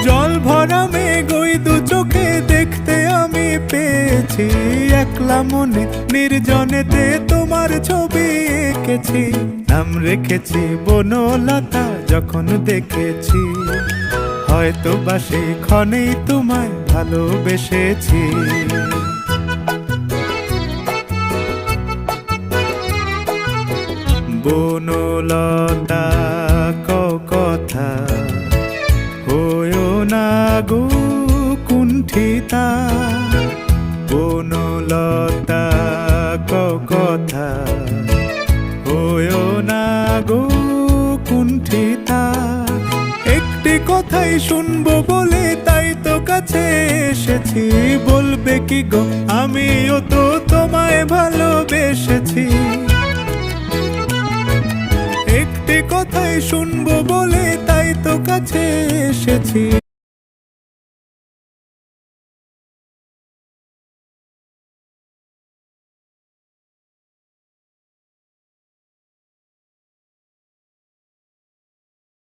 জল ভরা মেঘ ওই দু চোখে দেখতে আমি পেয়েছি, একলা মনে নির্জনেতে তোমার ছবি এঁকেছি। নাম রেখেছি বনলতা যখন দেখেছি, হয়তো বা সেই ক্ষণেই তোমায় ভালোবেসেছি। বনলতা কথা হয়ো না গো কুণ্ঠিতা, বনলতা কথা হয়ো না গো কুণ্ঠিতা। একটি কথাই শুনবো বলে তাই তো কাছে এসেছি, বলবে কি গো আমিও তো তোমায় ভালোবেসেছি। একটি কথাই শুনবো বলে তাই তো কাছে এসেছি,